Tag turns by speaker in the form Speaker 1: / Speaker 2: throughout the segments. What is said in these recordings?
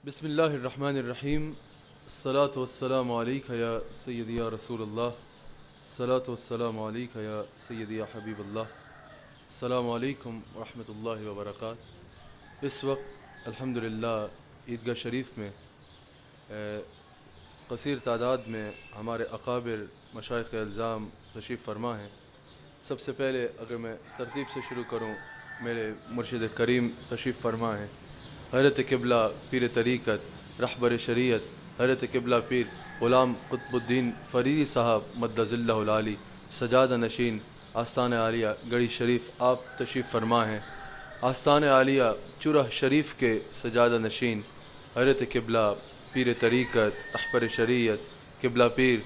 Speaker 1: بسم اللہ الرحمن الرحیم الصلاۃ والسلام علیک یا سیدی یا رسول اللہ الصلاۃ والسلام علیک یا سیدی یا حبیب اللہ السلام علیکم ورحمۃ اللہ وبرکاتہ۔ اس وقت الحمدللہ عیدگاہ شریف میں قصیر تعداد میں ہمارے اکابر مشائخ الزام تشریف فرما ہیں۔ سب سے پہلے اگر میں ترتیب سے شروع کروں، میرے مرشد کریم تشریف فرما ہیں حضرت قبلہ پیر طریقت رہبر شریعت حضرت قبلہ پیر غلام قطب الدین فریدی صاحب مدظ اللہ العالی سجادہ نشین آستان عالیہ گڑھی شریف آپ تشریف فرما ہیں۔ آستان عالیہ چرہ شریف کے سجادہ نشین حضرت قبلہ پیر طریقت رہبر شریعت قبلہ پیر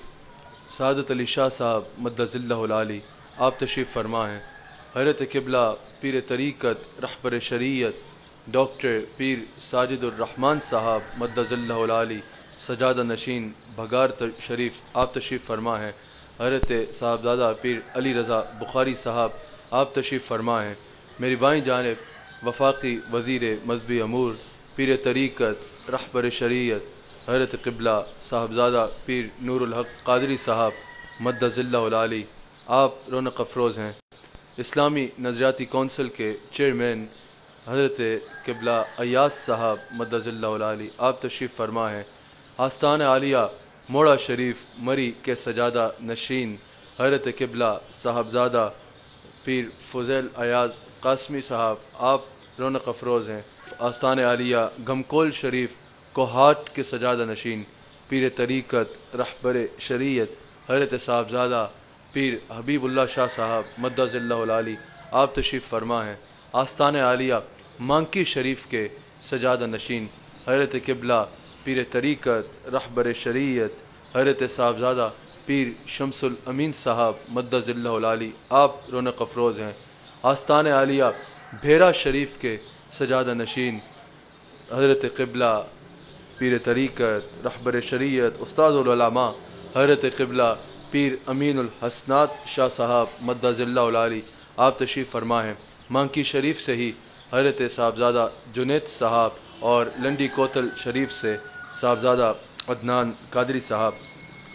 Speaker 1: سعادت علی شاہ صاحب مدظ اللہ العالی آپ تشریف فرما ہیں۔ حضرت قبلہ پیر طریقت رہبر شریعت ڈاکٹر پیر ساجد الرحمن صاحب مدظ اللہ العالی سجادہ نشین بھگار شریف آپ تشریف فرما ہیں۔ حضرت صاحبزادہ پیر علی رضا بخاری صاحب آپ تشریف فرما ہیں۔ میری بائیں جانب وفاقی وزیر مذہبی امور پیر طریقت رہبر شریعت حضرت قبلہ صاحبزادہ پیر نور الحق قادری صاحب مدظ اللہ العالی آپ رونق افروز ہیں۔ اسلامی نظریاتی کونسل کے چیئرمین حضرت قبلہ ایاز صاحب مدظ اللہ العالی آپ تشریف فرما ہیں۔ آستان عالیہ موڑا شریف مری کے سجادہ نشین حضرت قبلہ صاحبزادہ پیر فضیل ایاز قاسمی صاحب آپ رونق افروز ہیں۔ آستان عالیہ گھمکول شریف کوہاٹ کے سجادہ نشین پیر طریقت رہبر شریعت حضرت صاحبزادہ پیر حبیب اللہ شاہ صاحب مدظ اللہ العالی آپ تشریف فرما ہیں۔ آستان عالیہ مانکی شریف کے سجادہ نشین حضرت قبلہ پیر طریقت رہبر شریعت حضرت صاحبزادہ پیر شمس الامین صاحب مدظ اللہ العالی آپ رونق افروز ہیں۔ آستان عالیہ بھیرا شریف کے سجادہ نشین حضرت قبلہ پیر طریقت رہبر شریعت استاد العلماء حضرت قبلہ پیر امین الحسنات شاہ صاحب مدظ اللہ العالی آپ تشریف فرما ہیں۔ مانکی شریف سے ہی حضرت صاحبزادہ جنید صاحب اور لنڈی کوتل شریف سے صاحبزادہ عدنان قادری صاحب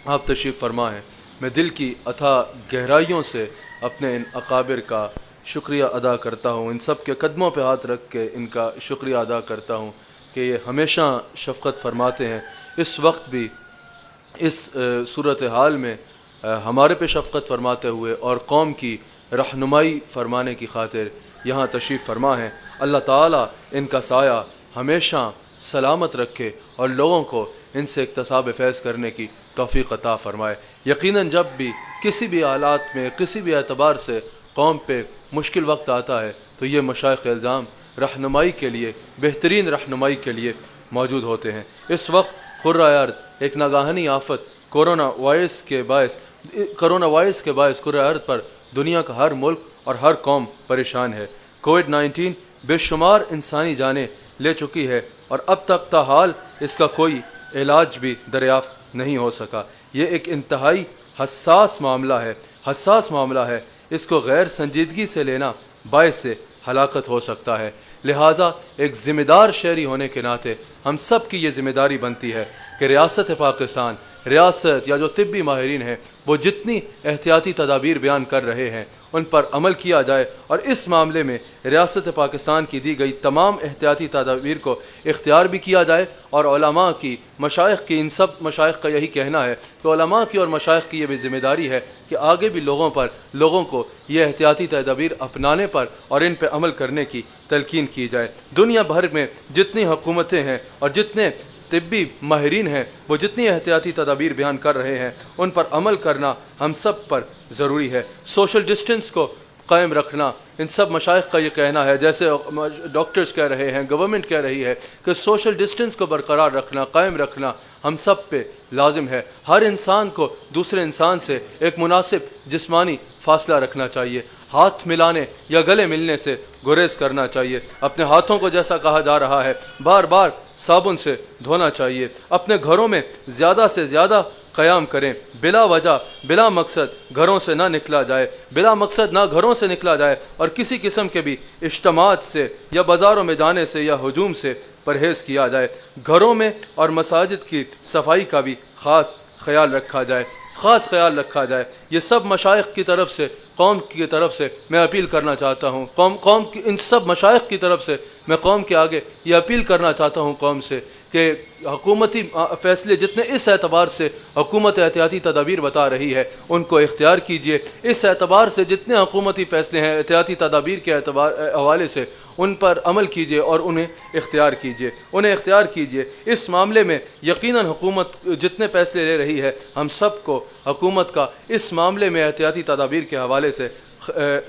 Speaker 1: آپ تشریف فرما ہیں۔ میں دل کی اتھا گہرائیوں سے اپنے ان اکابر کا شکریہ ادا کرتا ہوں، ان سب کے قدموں پہ ہاتھ رکھ کے ان کا شکریہ ادا کرتا ہوں کہ یہ ہمیشہ شفقت فرماتے ہیں۔ اس وقت بھی اس صورتحال میں ہمارے پہ شفقت فرماتے ہوئے اور قوم کی رہنمائی فرمانے کی خاطر یہاں تشریف فرما ہیں۔ اللہ تعالیٰ ان کا سایہ ہمیشہ سلامت رکھے اور لوگوں کو ان سے اکتساب فیض کرنے کی توفیق عطا فرمائے۔ یقیناً جب بھی کسی بھی حالات میں کسی بھی اعتبار سے قوم پہ مشکل وقت آتا ہے تو یہ مشائخ الزام رہنمائی کے لیے بہترین رہنمائی کے لیے موجود ہوتے ہیں۔ اس وقت قرۂ ارض ایک ناگہانی آفت کورونا وائرس کے باعث قرۂ ارض پر دنیا کا ہر ملک اور ہر قوم پریشان ہے۔ کووڈ-19 بے شمار انسانی جانیں لے چکی ہے اور اب تک تاحال اس کا کوئی علاج بھی دریافت نہیں ہو سکا۔ یہ ایک انتہائی حساس معاملہ ہے۔ اس کو غیر سنجیدگی سے لینا باعث ہلاکت ہو سکتا ہے۔ لہٰذا ایک ذمہ دار شہری ہونے کے ناطے ہم سب کی یہ ذمہ داری بنتی ہے کہ ریاست پاکستان یا جو طبی ماہرین ہیں وہ جتنی احتیاطی تدابیر بیان کر رہے ہیں ان پر عمل کیا جائے، اور اس معاملے میں ریاست پاکستان کی دی گئی تمام احتیاطی تدابیر کو اختیار بھی کیا جائے۔ اور علماء کی مشائخ کی ان سب مشائخ کا یہی کہنا ہے کہ علماء کی اور مشائخ کی یہ بھی ذمہ داری ہے کہ آگے بھی لوگوں کو یہ احتیاطی تدابیر اپنانے پر اور ان پہ عمل کرنے کی تلقین کی جائے۔ دنیا بھر میں جتنی حکومتیں ہیں اور جتنے طبی ماہرین ہیں وہ جتنی احتیاطی تدابیر بیان کر رہے ہیں ان پر عمل کرنا ہم سب پر ضروری ہے۔ سوشل ڈسٹنس کو قائم رکھنا ان سب مشائخ کا یہ کہنا ہے، جیسے ڈاکٹرز کہہ رہے ہیں، گورنمنٹ کہہ رہی ہے کہ سوشل ڈسٹنس کو برقرار رکھنا، قائم رکھنا ہم سب پہ لازم ہے۔ ہر انسان کو دوسرے انسان سے ایک مناسب جسمانی فاصلہ رکھنا چاہیے۔ ہاتھ ملانے یا گلے ملنے سے گریز کرنا چاہیے۔ اپنے ہاتھوں کو جیسا کہا جا رہا ہے بار بار صابن سے دھونا چاہیے۔ اپنے گھروں میں زیادہ سے زیادہ قیام کریں، بلا وجہ بلا مقصد گھروں سے نہ نکلا جائے، بلا مقصد نہ گھروں سے نکلا جائے، اور کسی قسم کے بھی اجتماعات سے یا بازاروں میں جانے سے یا ہجوم سے پرہیز کیا جائے۔ گھروں میں اور مساجد کی صفائی کا بھی خاص خیال رکھا جائے، خاص خیال رکھا جائے۔ یہ سب مشائخ کی طرف سے، قوم کی طرف سے میں اپیل کرنا چاہتا ہوں، قوم کی ان سب مشائخ کی طرف سے میں قوم کے آگے یہ اپیل کرنا چاہتا ہوں قوم سے کہ حکومتی فیصلے جتنے اس اعتبار سے حکومت احتیاطی تدابیر بتا رہی ہے ان کو اختیار کیجیے، اس اعتبار سے جتنے حکومتی فیصلے ہیں احتیاطی تدابیر کے حوالے سے ان پر عمل کیجیے اور انہیں اختیار کیجیے۔ اس معاملے میں یقیناً حکومت جتنے فیصلے لے رہی ہے ہم سب کو حکومت کا اس معاملے میں احتیاطی تدابیر کے حوالے سے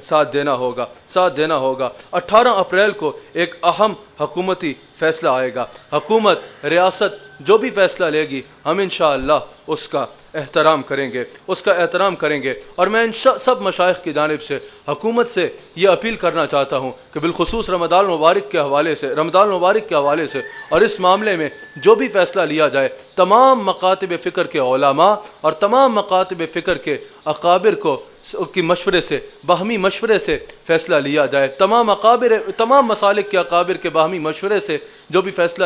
Speaker 1: ساتھ دینا ہوگا۔ 18 اپریل کو ایک اہم حکومتی فیصلہ آئے گا، حکومت ریاست جو بھی فیصلہ لے گی ہم انشاءاللہ اس کا احترام کریں گے، اور میں ان سب مشائخ کی جانب سے حکومت سے یہ اپیل کرنا چاہتا ہوں کہ بالخصوص رمضان مبارک کے حوالے سے اور اس معاملے میں جو بھی فیصلہ لیا جائے تمام مکاتب فکر کے علماء اور تمام مکاتب فکر کے اکابر کی باہمی مشورے سے فیصلہ لیا جائے، تمام مسالک کے اکابر کے باہمی مشورے سے جو بھی فیصلہ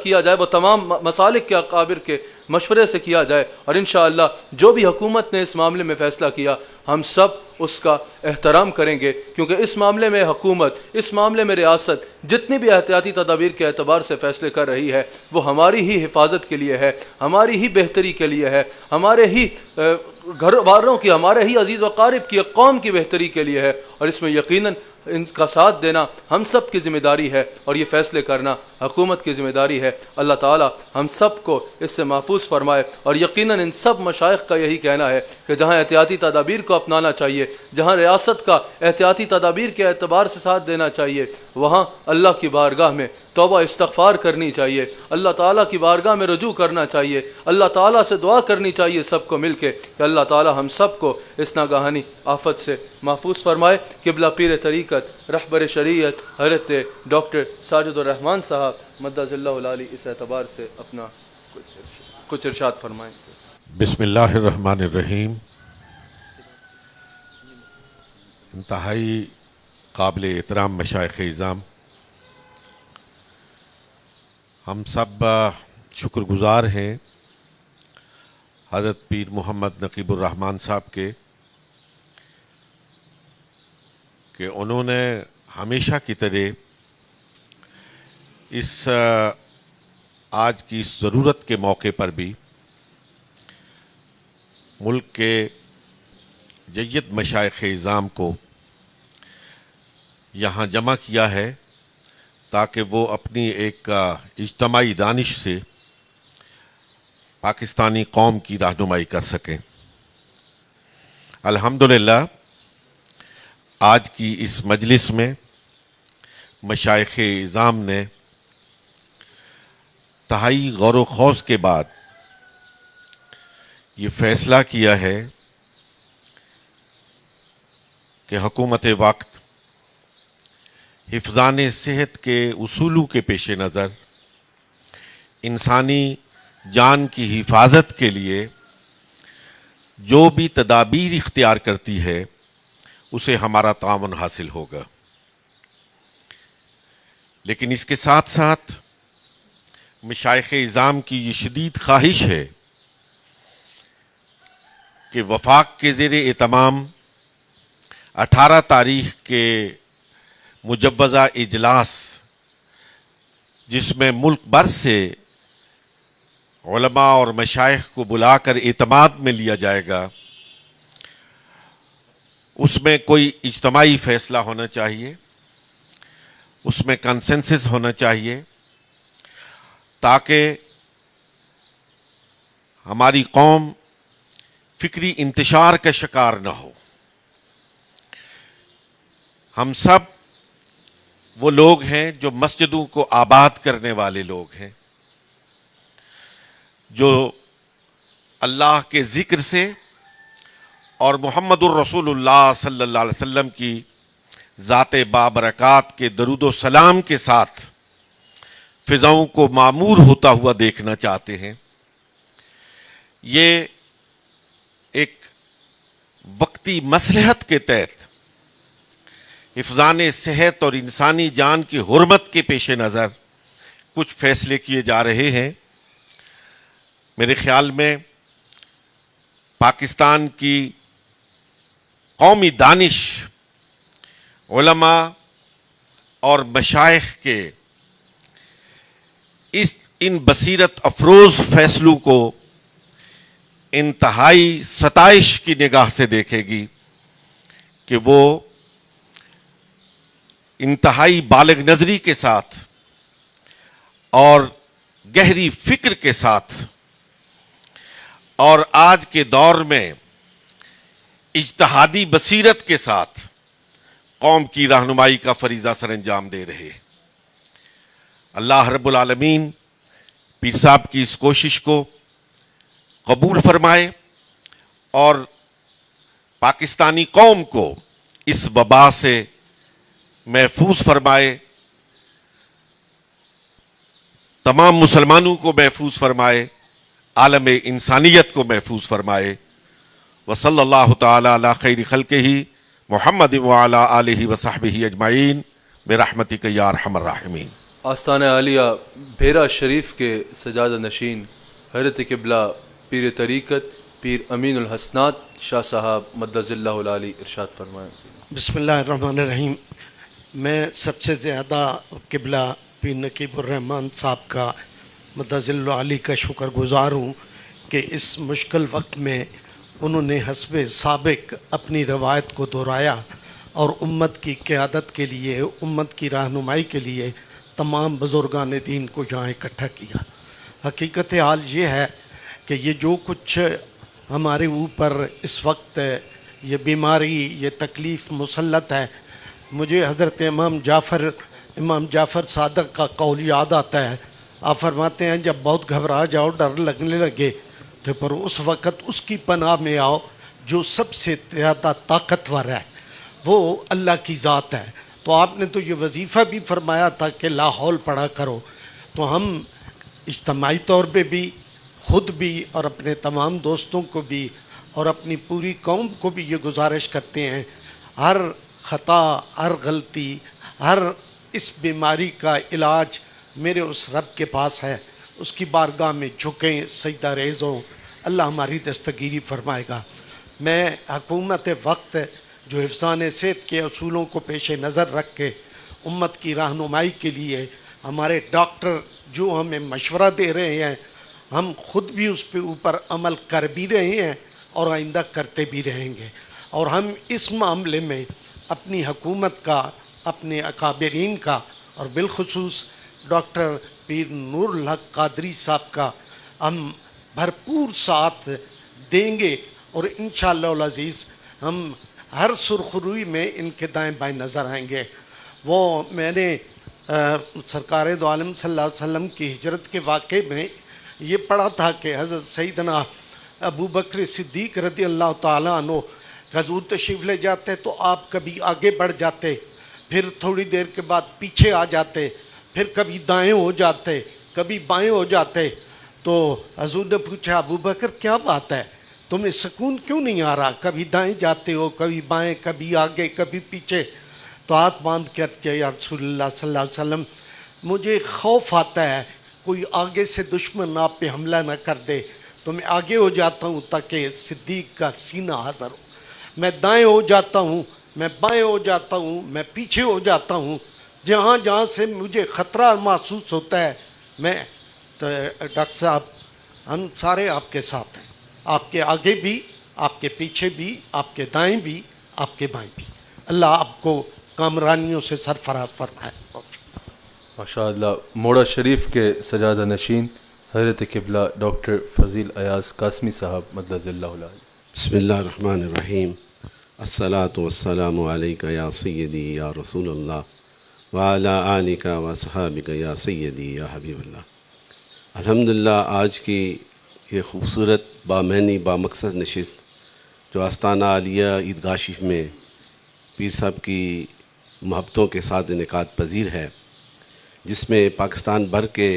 Speaker 1: کیا جائے وہ تمام مسالک کے اکابر کے مشورے سے کیا جائے، اور انشاءاللہ جو بھی حکومت نے اس معاملے میں فیصلہ کیا ہم سب اس کا احترام کریں گے، کیونکہ اس معاملے میں حکومت، اس معاملے میں ریاست جتنی بھی احتیاطی تدابیر کے اعتبار سے فیصلے کر رہی ہے وہ ہماری ہی حفاظت کے لیے ہے، ہماری ہی بہتری کے لیے ہے، ہمارے ہی گھر والوں کی، ہمارے ہی عزیز و قارب کی، قوم کی بہتری کے لیے ہے، اور اس میں یقیناً ان کا ساتھ دینا ہم سب کی ذمہ داری ہے اور یہ فیصلے کرنا حکومت کی ذمہ داری ہے۔ اللہ تعالی ہم سب کو اس سے محفوظ فرمائے، اور یقیناً ان سب مشائخ کا یہی کہنا ہے کہ جہاں احتیاطی تدابیر کو اپنانا چاہیے، جہاں ریاست کا احتیاطی تدابیر کے اعتبار سے ساتھ دینا چاہیے، وہاں اللہ کی بارگاہ میں توبہ استغفار کرنی چاہیے، اللہ تعالیٰ کی بارگاہ میں رجوع کرنا چاہیے، اللہ تعالیٰ سے دعا کرنی چاہیے سب کو مل کے کہ اللہ تعالیٰ ہم سب کو اس ناگہانی آفت سے محفوظ فرمائے۔ قبلہ پیر طریقت رہبر شریعت حضرت ڈاکٹر ساجد الرحمان صاحب مدد اللہ العالی اس اعتبار سے اپنا کچھ ارشاد فرمائیں۔
Speaker 2: بسم اللہ الرحمن الرحیم۔ انتہائی قابل احترام مشائخ اعظام، ہم سب شکر گزار ہیں حضرت پیر محمد نقیب الرحمان صاحب کے کہ انہوں نے ہمیشہ کی طرح اس آج کی اس ضرورت کے موقع پر بھی ملک کے جید مشائخ اعظام کو یہاں جمع کیا ہے تاکہ وہ اپنی ایک اجتماعی دانش سے پاکستانی قوم کی رہنمائی کر سکیں۔ الحمدللہ آج کی اس مجلس میں مشائخ اعظام نے تہائی غور و خوض کے بعد یہ فیصلہ کیا ہے کہ حکومت وقت حفظان صحت کے اصولوں کے پیش نظر انسانی جان کی حفاظت کے لیے جو بھی تدابیر اختیار کرتی ہے اسے ہمارا تعاون حاصل ہوگا، لیکن اس کے ساتھ ساتھ مشائخ اعظام کی یہ شدید خواہش ہے کہ وفاق کے زیر اہتمام 18 تاریخ کے مجوزہ اجلاس، جس میں ملک بھر سے علماء اور مشائخ کو بلا کر اعتماد میں لیا جائے گا، اس میں کوئی اجتماعی فیصلہ ہونا چاہیے، اس میں کنسنسس ہونا چاہیے، تاکہ ہماری قوم فکری انتشار کا شکار نہ ہو۔ ہم سب وہ لوگ ہیں جو مسجدوں کو آباد کرنے والے لوگ ہیں، جو اللہ کے ذکر سے اور محمد الرسول اللہ صلی اللہ علیہ وسلم کی ذات بابرکات کے درود و سلام کے ساتھ فضاؤں کو معمور ہوتا ہوا دیکھنا چاہتے ہیں۔ یہ ایک وقتی مصلحت کے تحت حفظان صحت اور انسانی جان کی حرمت کے پیش نظر کچھ فیصلے کیے جا رہے ہیں. میرے خیال میں پاکستان کی قومی دانش، علماء اور مشائخ کے ان بصیرت افروز فیصلوں کو انتہائی ستائش کی نگاہ سے دیکھے گی کہ وہ انتہائی بالغ نظری کے ساتھ اور گہری فکر کے ساتھ اور آج کے دور میں اجتہادی بصیرت کے ساتھ قوم کی رہنمائی کا فریضہ سر انجام دے رہے. اللہ رب العالمین پیر صاحب کی اس کوشش کو قبول فرمائے اور پاکستانی قوم کو اس وبا سے محفوظ فرمائے، تمام مسلمانوں کو محفوظ فرمائے، عالم انسانیت کو محفوظ فرمائے. وصلی اللہ تعالی علی خیر خلقہ محمد وعلی آلہ وصحبہ اجمعین برحمتک یا ارحم الراحمین.
Speaker 1: آستانہ عالیہ بھیرا شریف کے سجادہ نشین حضرت قبلہ پیر طریقت پیر امین الحسنات شاہ صاحب مدظ اللہ العالی ارشاد فرمائیں.
Speaker 3: بسم اللہ الرحمن الرحیم. میں سب سے زیادہ قبلہ پیر نقیب الرحمن صاحب کا مدظ اللہ العالی کا شکر گزار ہوں کہ اس مشکل وقت میں انہوں نے حسب سابق اپنی روایت کو دہرایا اور امت کی قیادت کے لیے، امت کی رہنمائی کے لیے تمام بزرگان دین کو یہاں اکٹھا کیا. حقیقت حال یہ ہے کہ یہ جو کچھ ہمارے اوپر اس وقت یہ بیماری، یہ تکلیف مسلط ہے، مجھے حضرت امام جعفر صادق کا قول یاد آتا ہے. آپ فرماتے ہیں جب بہت گھبرا جاؤ، ڈر لگنے لگے، تو پر اس وقت اس کی پناہ میں آؤ جو سب سے زیادہ طاقتور ہے، وہ اللہ کی ذات ہے. تو آپ نے تو یہ وظیفہ بھی فرمایا تھا کہ لا حول پڑھا کرو. تو ہم اجتماعی طور پہ بھی، خود بھی اور اپنے تمام دوستوں کو بھی اور اپنی پوری قوم کو بھی یہ گزارش کرتے ہیں، ہر خطا، ہر غلطی، ہر اس بیماری کا علاج میرے اس رب کے پاس ہے. اس کی بارگاہ میں جھکیں، سجدہ ریز ہوں، اللہ ہماری دستگیری فرمائے گا. میں حکومت وقت جو حفظان صحت کے اصولوں کو پیش نظر رکھ کے امت کی رہنمائی کے لیے ہمارے ڈاکٹر جو ہمیں مشورہ دے رہے ہیں، ہم خود بھی اس پہ اوپر عمل کر بھی رہے ہیں اور آئندہ کرتے بھی رہیں گے. اور ہم اس معاملے میں اپنی حکومت کا، اپنے اکابرین کا اور بالخصوص ڈاکٹر پیر نور الحق قادری صاحب کا ہم بھرپور ساتھ دیں گے اور انشاءاللہ العزیز ہم ہر سرخروئی میں ان کے دائیں بائیں نظر آئیں گے. وہ میں نے سرکار دو عالم صلی اللہ علیہ وسلم کی ہجرت کے واقعے میں یہ پڑھا تھا کہ حضرت سیدنا ابو بکر صدیق رضی اللہ تعالیٰ عنہ حضور تشریف لے جاتے تو آپ کبھی آگے بڑھ جاتے، پھر تھوڑی دیر کے بعد پیچھے آ جاتے، پھر کبھی دائیں ہو جاتے، کبھی بائیں ہو جاتے. تو حضور نے پوچھا ابو بکر کیا بات ہے، تمہیں سکون کیوں نہیں آ رہا، کبھی دائیں جاتے ہو، کبھی بائیں، کبھی آگے کبھی پیچھے. تو ہاتھ باندھ کر کے یا رسول اللہ صلی اللہ علیہ وسلم مجھے خوف آتا ہے کوئی آگے سے دشمن آپ پہ حملہ نہ کر دے، تو میں آگے ہو جاتا ہوں تاکہ صدیق کا سینہ حاضر ہو. میں دائیں ہو جاتا ہوں، میں بائیں ہو جاتا ہوں، میں پیچھے ہو جاتا ہوں، جہاں جہاں سے مجھے خطرہ محسوس ہوتا ہے میں. تو ڈاکٹر صاحب ہم سارے آپ کے ساتھ ہیں، آپ کے آگے بھی، آپ کے پیچھے بھی، آپ کے دائیں بھی، آپ کے بائیں بھی. اللہ آپ کو کامرانیوں سے سرفراز فرمائے.
Speaker 1: ماشاء اللہ. موڑا شریف کے سجادہ نشین حضرت قبلہ ڈاکٹر فضیل ایاز قاسمی صاحب مدد اللہ علیہ.
Speaker 4: بسم اللہ الرحمن الرحیم. الصلاۃ والسلام علیکہ یا سیدی یا رسول اللہ وعلی آلک و اصحابک یا سیدی یا حبیب اللہ. الحمدللہ آج کی یہ خوبصورت بامعنی بامقصد نشست جو آستانہ عالیہ عیدگاہ شریف میں پیر صاحب کی محبتوں کے ساتھ انعقاد پذیر ہے، جس میں پاکستان بھر کے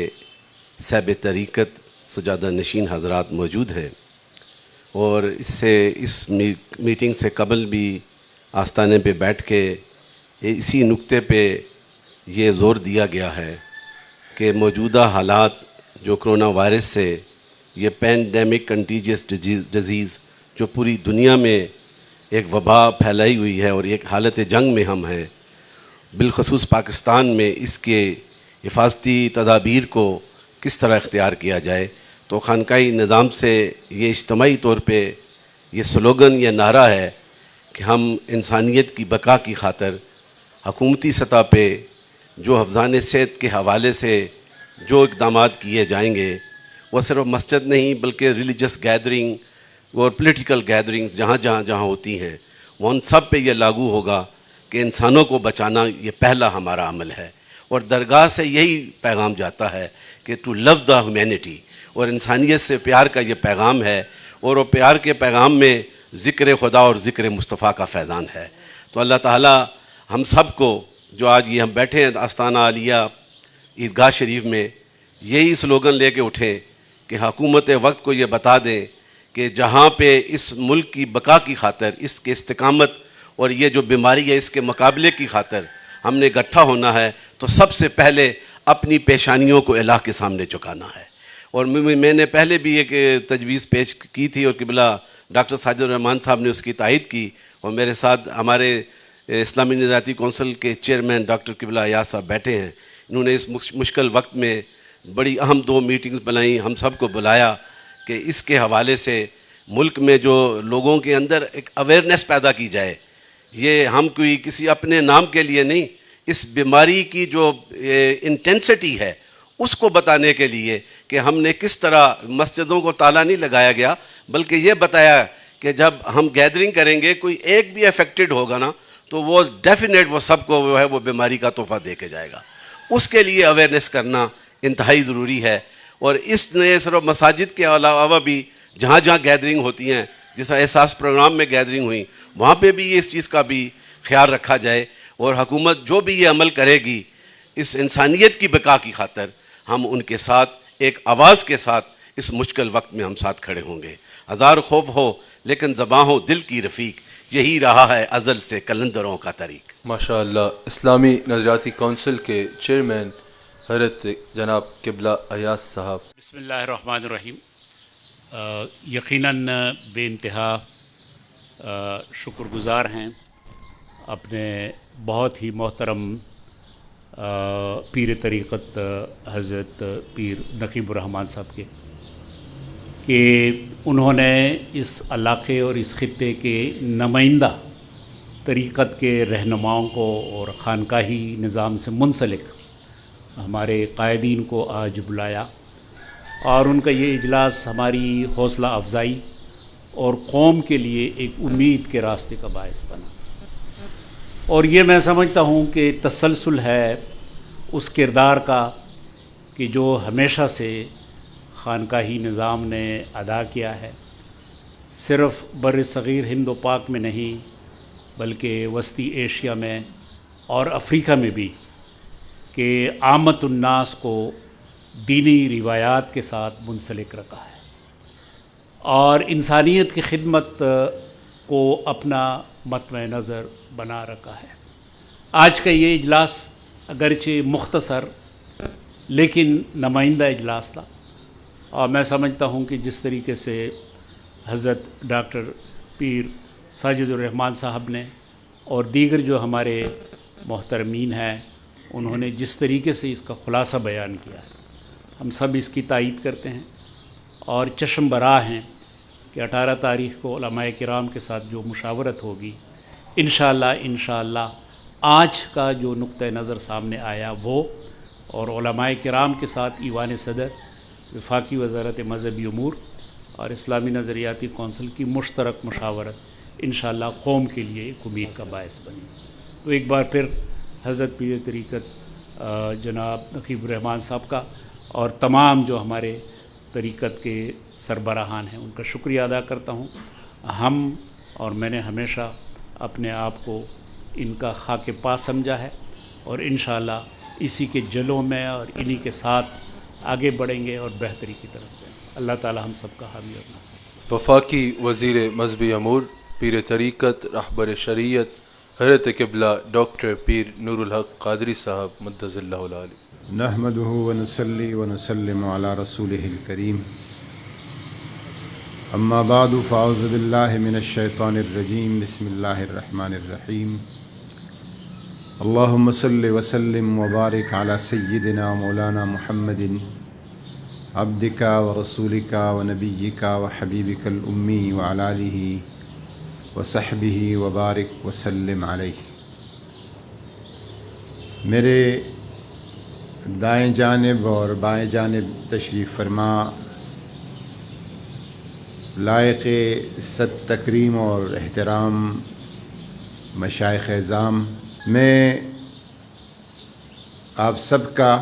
Speaker 4: صاحب طریقت سجادہ نشین حضرات موجود ہیں. اور اس میٹنگ سے قبل بھی آستانے پہ بیٹھ کے اسی نقطے پہ یہ زور دیا گیا ہے کہ موجودہ حالات جو کرونا وائرس سے یہ پینڈیمک کنٹیجیس ڈیزیز جو پوری دنیا میں ایک وبا پھیلائی ہوئی ہے اور ایک حالت جنگ میں ہم ہیں، بالخصوص پاکستان میں اس کے حفاظتی تدابیر کو کس طرح اختیار کیا جائے، تو خانقاہی نظام سے یہ اجتماعی طور پہ یہ سلوگن یا نعرہ ہے کہ ہم انسانیت کی بقا کی خاطر حکومتی سطح پہ جو حفظان صحت کے حوالے سے جو اقدامات کیے جائیں گے، وہ صرف مسجد نہیں بلکہ ریلیجس گیدرنگ اور پولیٹیکل گیدرنگز جہاں ہوتی ہیں، وہ ان سب پہ یہ لاگو ہوگا کہ انسانوں کو بچانا یہ پہلا ہمارا عمل ہے، اور درگاہ سے یہی پیغام جاتا ہے کہ ٹو لو دا ہیومینٹی، اور انسانیت سے پیار کا یہ پیغام ہے، اور وہ پیار کے پیغام میں ذکر خدا اور ذکر مصطفیٰ کا فیضان ہے۔ تو اللہ تعالیٰ ہم سب کو جو آج یہ ہم بیٹھے ہیں آستانہ عالیہ عیدگاہ شریف میں، یہی سلوگن لے کے اٹھیں کہ حکومت وقت کو یہ بتا دیں کہ جہاں پہ اس ملک کی بقا کی خاطر، اس کے استقامت اور یہ جو بیماری ہے اس کے مقابلے کی خاطر ہم نے اکٹھا ہونا ہے، تو سب سے پہلے اپنی پیشانیوں کو الہ کے سامنے جھکانا ہے۔ اور میں نے پہلے بھی ایک تجویز پیش کی تھی، اور قبلہ ڈاکٹر ساجد الرحمان صاحب نے اس کی تائید کی، اور میرے ساتھ ہمارے اسلامی نظریاتی کونسل کے چیئرمین ڈاکٹر قبلہ ایاز صاحب بیٹھے ہیں۔ انہوں نے اس مشکل وقت میں بڑی اہم 2 میٹنگز بنائیں، ہم سب کو بلایا کہ اس کے حوالے سے ملک میں جو لوگوں کے اندر ایک اویئرنیس پیدا کی جائے، یہ ہم کوئی کسی اپنے نام کے لیے نہیں، اس بیماری کی جو انٹینسٹی ہے اس کو بتانے کے لیے کہ ہم نے کس طرح مسجدوں کو تالا نہیں لگایا گیا، بلکہ یہ بتایا کہ جب ہم گیدرنگ کریں گے کوئی ایک بھی افیکٹڈ ہوگا نا تو وہ ڈیفینیٹ وہ سب کو جو ہے وہ بیماری کا تحفہ دے کے جائے گا۔ اس کے لیے اویئرنیس کرنا انتہائی ضروری ہے، اور اس نے صرف مساجد کے علاوہ بھی جہاں گیدرنگ ہوتی ہیں، جیسا احساس پروگرام میں گیدرنگ ہوئی، وہاں پہ بھی اس چیز کا بھی خیال رکھا جائے، اور حکومت جو بھی یہ عمل کرے گی اس انسانیت کی بقا کی خاطر ہم ان کے ساتھ ایک آواز کے ساتھ اس مشکل وقت میں ہم ساتھ کھڑے ہوں گے۔ ہزار خوف ہو لیکن زباں ہو دل کی رفیق، یہی رہا ہے ازل سے کلندروں کا طریق۔
Speaker 1: ماشاء اللہ، اسلامی نظریاتی کونسل کے چیئرمین حضرت جناب قبلہ ایاز صاحب۔
Speaker 5: بسم اللہ الرحمن الرحیم۔ یقیناً بے انتہا شکر گزار ہیں اپنے بہت ہی محترم پیر طریقت حضرت پیر نقیب الرحمان صاحب کے، کہ انہوں نے اس علاقے اور اس خطے کے نمائندہ طریقت کے رہنماؤں کو اور خانقاہی نظام سے منسلک ہمارے قائدین کو آج بلایا، اور ان کا یہ اجلاس ہماری حوصلہ افزائی اور قوم کے لیے ایک امید کے راستے کا باعث بنا، اور یہ میں سمجھتا ہوں کہ تسلسل ہے اس کردار کا کہ جو ہمیشہ سے خانقاہی نظام نے ادا کیا ہے، صرف بر صغیر ہند و پاک میں نہیں بلکہ وسطی ایشیا میں اور افریقہ میں بھی، کہ عامت الناس کو دینی روایات کے ساتھ منسلک رکھا ہے اور انسانیت کی خدمت کو اپنا مطمع نظر بنا رکھا ہے۔ آج کا یہ اجلاس اگرچہ مختصر لیکن نمائندہ اجلاس تھا، اور میں سمجھتا ہوں کہ جس طریقے سے حضرت ڈاکٹر پیر ساجد الرحمان صاحب نے اور دیگر جو ہمارے محترمین ہیں انہوں نے جس طریقے سے اس کا خلاصہ بیان کیا ہے، ہم سب اس کی تائید کرتے ہیں، اور چشم برآں ہیں کہ 18 تاریخ کو علماء کرام کے ساتھ جو مشاورت ہوگی، انشاءاللہ آج کا جو نقطہ نظر سامنے آیا وہ، اور علماء کرام کے ساتھ ایوان صدر، وفاقی وزارت مذہبی امور اور اسلامی نظریاتی کونسل کی مشترک مشاورت انشاءاللہ قوم کے لیے ایک امید کا باعث بنی۔ تو ایک بار پھر حضرت پیر طریقت جناب نقیب الرحمان صاحب کا اور تمام جو ہمارے طریقت کے سربراہان ہیں ان کا شکریہ ادا کرتا ہوں۔ ہم اور میں نے ہمیشہ اپنے آپ کو ان کا خاک پاس سمجھا ہے، اور انشاءاللہ اسی کے جلوں میں اور انہی کے ساتھ آگے بڑھیں گے اور بہتری کی طرف جائیں گے۔ اللہ تعالی ہم سب کا حامی اور ناصر۔
Speaker 1: وفاقی وزیر مذہبی امور پیر طریقت رہبر شریعت حضرت قبلہ ڈاکٹر پیر نور الحق قادری صاحب مدظ اللہ العالی.
Speaker 6: نحمده ونصلي ونسلم على رسوله الكريم اما بعد فاعوذ بالله من الشيطان الرجيم بسم الله الرحمن الرحيم اللهم صل وسلم وبارك على سيدنا مولانا محمد عبدك ورسولك ونبيك وحبيبك الأمي وعلى آله وصحبه وبارك وسلم عليه. میرے دائیں جانب اور بائیں جانب تشریف فرما لائق صد تکریم اور احترام مشائخ اعظام، میں آپ سب کا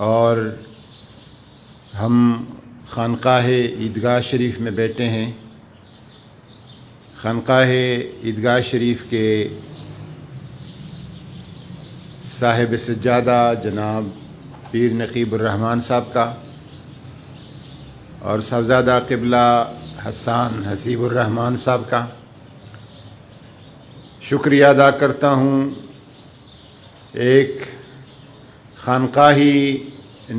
Speaker 6: اور ہم خانقاہ عیدگاہ شریف میں بیٹھے ہیں. خانقاہ عیدگاہ شریف کے صاحب سجادہ جناب پیر نقیب الرحمن صاحب کا اور صاحبزادہ قبلہ حسان حسیب الرحمن صاحب کا شکریہ ادا کرتا ہوں. ایک خانقاہی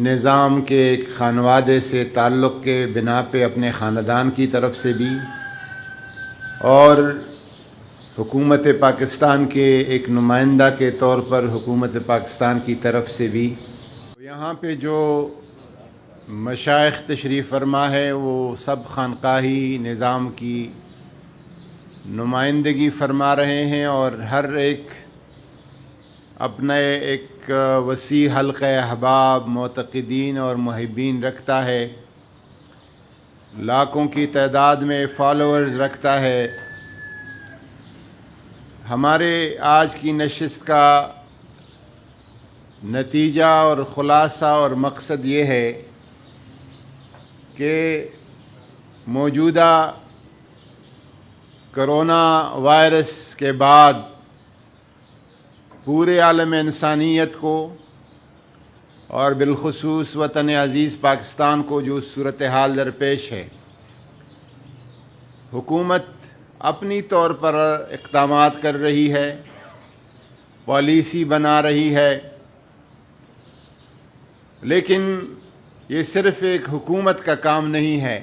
Speaker 6: نظام کے ایک خانوادے سے تعلق کے بنا پہ اپنے خاندان کی طرف سے بھی اور حکومت پاکستان کے ایک نمائندہ کے طور پر حکومت پاکستان کی طرف سے بھی. یہاں پہ جو مشائخ تشریف فرما ہے وہ سب خانقاہی نظام کی نمائندگی فرما رہے ہیں اور ہر ایک اپنا ایک وسیع حلقہ احباب معتقدین اور محبین رکھتا ہے، لاکھوں کی تعداد میں فالوورز رکھتا ہے. ہمارے آج کی نشست کا نتیجہ اور خلاصہ اور مقصد یہ ہے کہ موجودہ کرونا وائرس کے بعد پورے عالم انسانیت کو اور بالخصوص وطن عزیز پاکستان کو جو صورتحال درپیش ہے، حکومت اپنی طور پر اقدامات کر رہی ہے، پالیسی بنا رہی ہے، لیکن یہ صرف ایک حکومت کا کام نہیں ہے.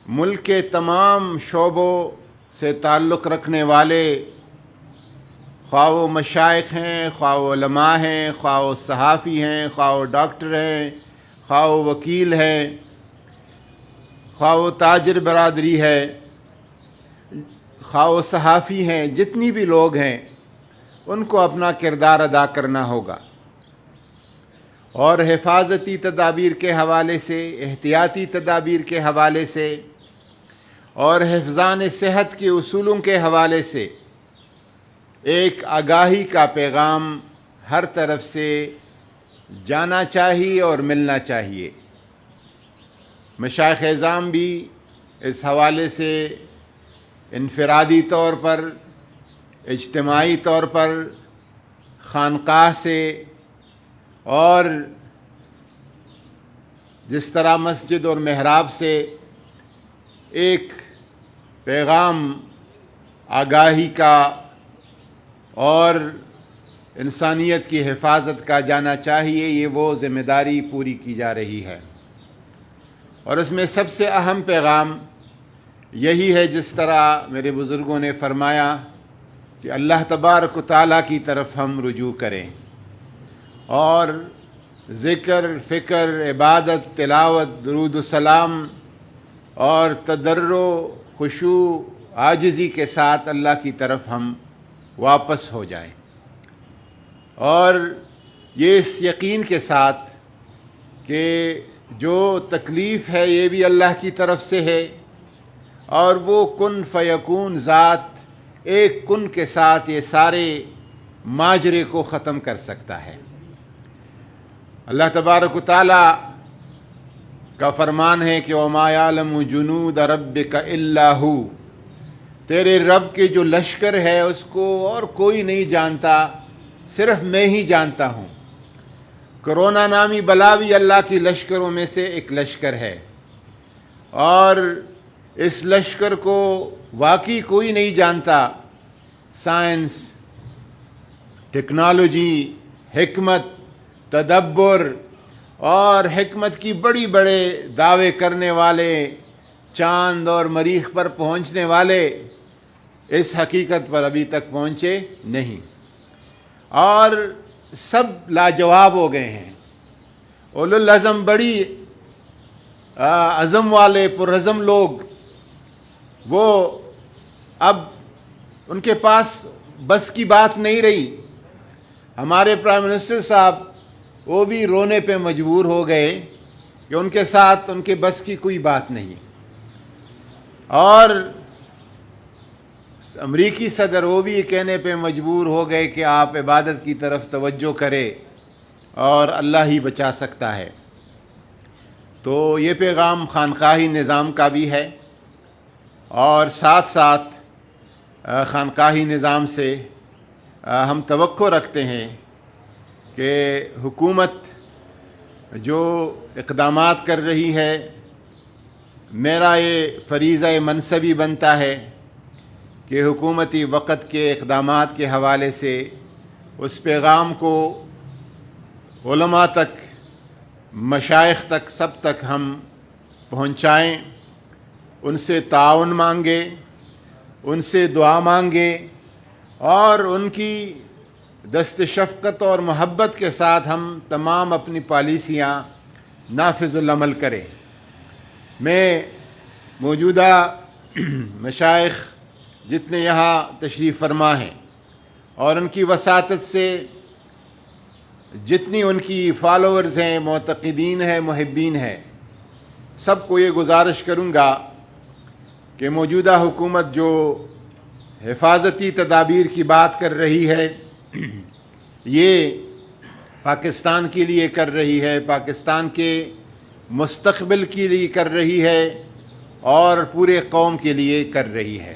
Speaker 6: ملک کے تمام شعبوں سے تعلق رکھنے والے، خواہ وہ مشائخ ہیں، خواہ وہ علماء ہیں، خواہ وہ صحافی ہیں، خواہ وہ ڈاکٹر ہیں، خواہ وہ وکیل ہیں، خواہ وہ تاجر برادری ہے، خواہ وہ صحافی ہیں، جتنی بھی لوگ ہیں ان کو اپنا کردار ادا کرنا ہوگا اور حفاظتی تدابیر کے حوالے سے، احتیاطی تدابیر کے حوالے سے اور حفظان صحت کے اصولوں کے حوالے سے ایک آگاہی کا پیغام ہر طرف سے جانا چاہیے اور ملنا چاہیے. مشائخ اعظام بھی اس حوالے سے انفرادی طور پر، اجتماعی طور پر خانقاہ سے اور جس طرح مسجد اور محراب سے ایک پیغام آگاہی کا اور انسانیت کی حفاظت کا جانا چاہیے، یہ وہ ذمہ داری پوری کی جا رہی ہے. اور اس میں سب سے اہم پیغام یہی ہے، جس طرح میرے بزرگوں نے فرمایا کہ اللہ تبارک و تعالیٰ کی طرف ہم رجوع کریں اور ذکر، فکر، عبادت، تلاوت، درود و سلام اور تضرع، خشوع، عاجزی کے ساتھ اللہ کی طرف ہم واپس ہو جائیں اور یہ اس یقین کے ساتھ کہ جو تکلیف ہے یہ بھی اللہ کی طرف سے ہے اور وہ کن فیکون ذات ایک کن کے ساتھ یہ سارے ماجرے کو ختم کر سکتا ہے. اللہ تبارک و تعالیٰ کا فرمان ہے کہ وَمَا يَعْلَمُ جُنُودَ رَبِّكَ إِلَّا هُ، تیرے رب کے جو لشکر ہے اس کو اور کوئی نہیں جانتا، صرف میں ہی جانتا ہوں. کرونا نامی بلا بھی اللہ کی لشکروں میں سے ایک لشکر ہے اور اس لشکر کو واقعی کوئی نہیں جانتا. سائنس، ٹیکنالوجی، حکمت، تدبر اور حکمت کی بڑی بڑے دعوے کرنے والے، چاند اور مریخ پر پہنچنے والے اس حقیقت پر ابھی تک پہنچے نہیں، اور سب لاجواب ہو گئے ہیں. اولو العزم، بڑی عزم والے پرعزم لوگ، وہ اب ان کے پاس بس کی بات نہیں رہی. ہمارے پرائم منسٹر صاحب وہ بھی رونے پہ مجبور ہو گئے کہ ان کے ساتھ ان کے بس کی کوئی بات نہیں. اور امریکی صدر وہ بھی کہنے پہ مجبور ہو گئے کہ آپ عبادت کی طرف توجہ کرے اور اللہ ہی بچا سکتا ہے. تو یہ پیغام خانقاہی نظام کا بھی ہے، اور ساتھ ساتھ خانقاہی نظام سے ہم توقع رکھتے ہیں کہ حکومت جو اقدامات کر رہی ہے، میرا یہ فریضہ منصبی بنتا ہے کہ حکومتی وقت کے اقدامات کے حوالے سے اس پیغام کو علماء تک، مشائخ تک، سب تک ہم پہنچائیں، ان سے تعاون مانگیں، ان سے دعا مانگیں، اور ان کی دست شفقت اور محبت کے ساتھ ہم تمام اپنی پالیسیاں نافذ العمل کریں. میں موجودہ مشائخ جتنے یہاں تشریف فرما ہیں اور ان کی وساطت سے جتنی ان کی فالوورز ہیں، معتقدین ہیں، محبین ہیں، سب کو یہ گزارش کروں گا کہ موجودہ حکومت جو حفاظتی تدابیر کی بات کر رہی ہے، یہ پاکستان کے لیے کر رہی ہے، پاکستان کے مستقبل کے لیے کر رہی ہے، اور پورے قوم کے لیے کر رہی ہے.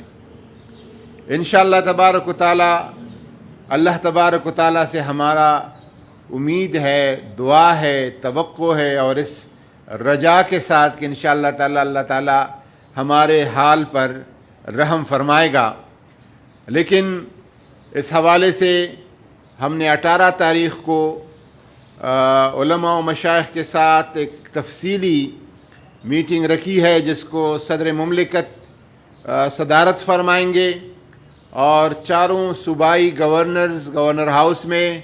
Speaker 6: انشاءاللہ تبارک و تعالی، اللہ تبارک و تعالی سے ہمارا امید ہے، دعا ہے، توقع ہے، اور اس رجا کے ساتھ کہ انشاءاللہ تعالی اللہ تعالی ہمارے حال پر رحم فرمائے گا. لیکن اس حوالے سے ہم نے 18 تاریخ کو علماء و مشائخ کے ساتھ ایک تفصیلی میٹنگ رکھی ہے، جس کو صدر مملکت صدارت فرمائیں گے، اور چاروں صوبائی گورنرز گورنر ہاؤس میں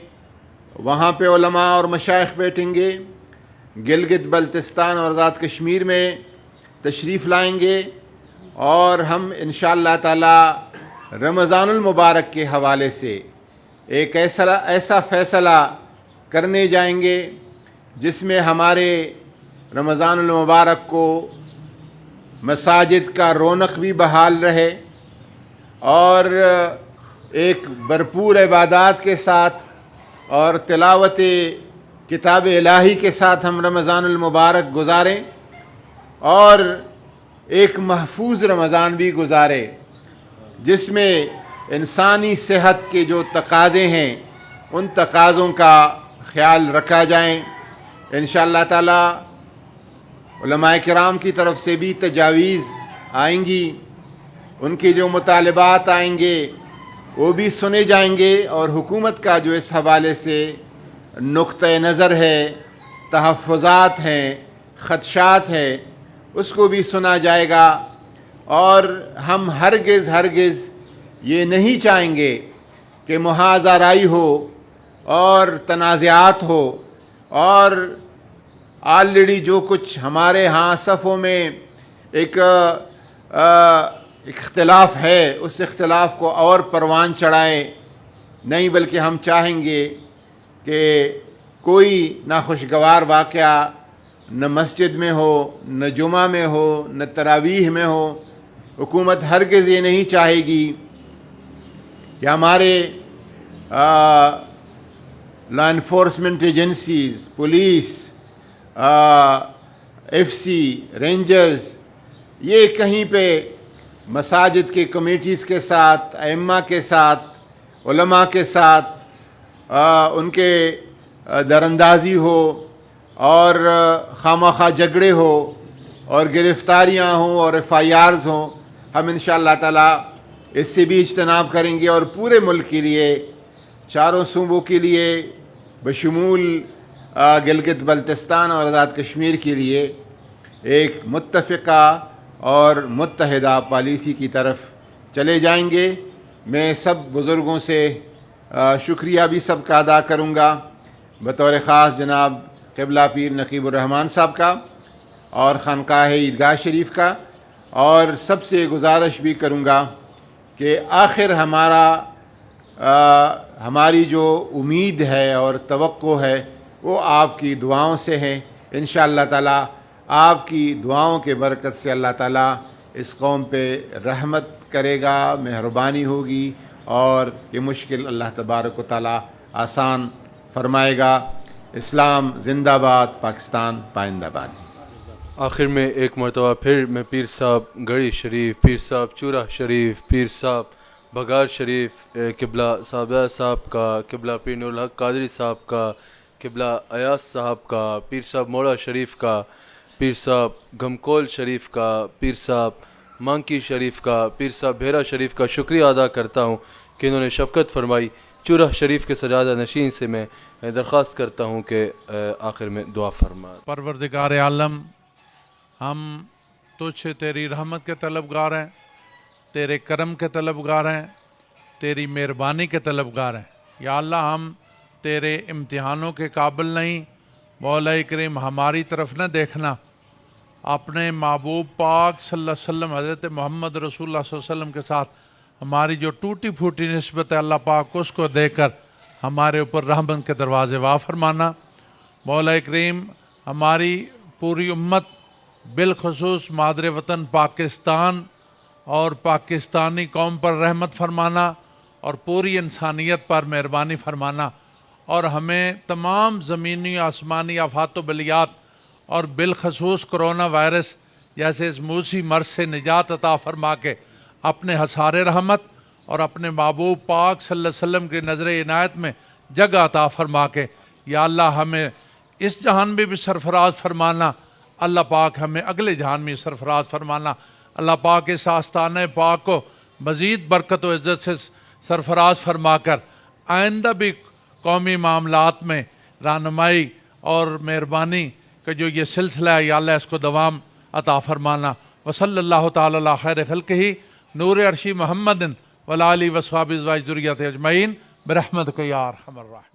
Speaker 6: وہاں پہ علماء اور مشائخ بیٹھیں گے. گلگت بلتستان اور آزاد کشمیر میں تشریف لائیں گے، اور ہم انشاءاللہ تعالی رمضان المبارک کے حوالے سے ایک ایسا فیصلہ کرنے جائیں گے جس میں ہمارے رمضان المبارک کو مساجد کا رونق بھی بحال رہے، اور ایک بھرپور عبادات کے ساتھ اور تلاوت کتاب الہی کے ساتھ ہم رمضان المبارک گزاریں، اور ایک محفوظ رمضان بھی گزارے جس میں انسانی صحت کے جو تقاضے ہیں ان تقاضوں کا خیال رکھا جائیں. انشاءاللہ تعالی علماء کرام کی طرف سے بھی تجاویز آئیں گی، ان کے جو مطالبات آئیں گے وہ بھی سنے جائیں گے، اور حکومت کا جو اس حوالے سے نقطہ نظر ہے، تحفظات ہیں، خدشات ہیں، اس کو بھی سنا جائے گا. اور ہم ہرگز یہ نہیں چاہیں گے کہ محاذ آرائی ہو اور تنازعات ہو، اور آلریڈی جو کچھ ہمارے ہاں صفوں میں ایک اختلاف ہے اس اختلاف کو اور پروان چڑھائیں نہیں، بلکہ ہم چاہیں گے کہ کوئی ناخوشگوار واقعہ نہ مسجد میں ہو، نہ جمعہ میں ہو، نہ تراویح میں ہو. حکومت ہرگز یہ نہیں چاہے گی کہ ہمارے law enforcement agencies, police, F C, rangers, یہ کہیں پہ مساجد کے کمیٹیز کے ساتھ، ائمہ کے ساتھ، علماء کے ساتھ ان کے دراندازی ہو اور خواہ مخواہ جھگڑے ہو. اور گرفتاریاں ہوں اور FIRs ہوں، ہم انشاءاللہ تعالی اس سے بھی اجتناب کریں گے، اور پورے ملک کے لیے، چاروں صوبوں کے لیے بشمول گلگت بلتستان اور آزاد کشمیر کے لیے ایک متفقہ اور متحدہ پالیسی کی طرف چلے جائیں گے۔ میں سب بزرگوں سے شکریہ بھی سب کا ادا کروں گا، بطور خاص جناب قبلہ پیر نقیب الرحمن صاحب کا اور خانقاہ عیدگاہ شریف کا، اور سب سے گزارش بھی کروں گا کہ آخر ہماری جو امید ہے اور توقع ہے وہ آپ کی دعاؤں سے ہے۔ انشاءاللہ تعالی آپ کی دعاؤں کے برکت سے اللہ تعالی اس قوم پہ رحمت کرے گا، مہربانی ہوگی، اور یہ مشکل اللہ تبارک و تعالی آسان فرمائے گا۔ اسلام زندہ باد، پاکستان پائندہ باد۔
Speaker 1: آخر میں ایک مرتبہ پھر میں پیر صاحب گڑھی شریف، پیر صاحب چورہ شریف، پیر صاحب بگار شریف، قبلہ صاحبہ صاحب کا، قبلہ پیر نور الحق قادری صاحب کا، قبلہ ایاز صاحب کا، پیر صاحب موڑا شریف کا، پیر صاحب گھمکول شریف کا، پیر صاحب مانکی شریف کا، پیر صاحب بھیرا شریف کا شکریہ ادا کرتا ہوں کہ انہوں نے شفقت فرمائی۔ چورہ شریف کے سجادہ نشین سے میں درخواست کرتا ہوں کہ آخر میں دعا فرما۔
Speaker 7: پروردگار عالم، ہم تجھ سے تیری رحمت کے طلبگار ہیں، تیرے کرم کے طلبگار ہیں، تیری مہربانی کے طلبگار ہیں۔ یا اللہ، ہم تیرے امتحانوں کے قابل نہیں۔ مولا کریم، ہماری طرف نہ دیکھنا، اپنے محبوب پاک صلی اللہ علیہ وسلم حضرت محمد رسول اللہ صلی اللہ علیہ وسلم کے ساتھ ہماری جو ٹوٹی پھوٹی نسبت ہے اللہ پاک، اس کو دے کر ہمارے اوپر رحمت کے دروازے وا فرمانا۔ مولا کریم، ہماری پوری امت، بالخصوص مادر وطن پاکستان اور پاکستانی قوم پر رحمت فرمانا، اور پوری انسانیت پر مہربانی فرمانا، اور ہمیں تمام زمینی آسمانی آفات و بلیات اور بالخصوص کرونا وائرس جیسے اس موسی مرض سے نجات عطا فرما کے اپنے حصار رحمت اور اپنے محبوب پاک صلی اللہ علیہ وسلم کی نظر عنایت میں جگہ عطا فرما کے یا اللہ ہمیں اس جہان میں بھی سرفراز فرمانا، اللہ پاک ہمیں اگلے جہان میں سرفراز فرمانا۔ اللہ پاک اس آستانہ پاک کو مزید برکت و عزت سے سرفراز فرما کر آئندہ بھی قومی معاملات میں رہنمائی اور مہربانی کا جو یہ سلسلہ ہے یا اللہ اس کو دوام عطا فرمانا۔ وصلی اللہ تعالی علی خیر خلقہ نور عرشی محمد وعلی آلہ وصحبہ ذریۃ اجمعین برحمتک یا ارحم الراحمین۔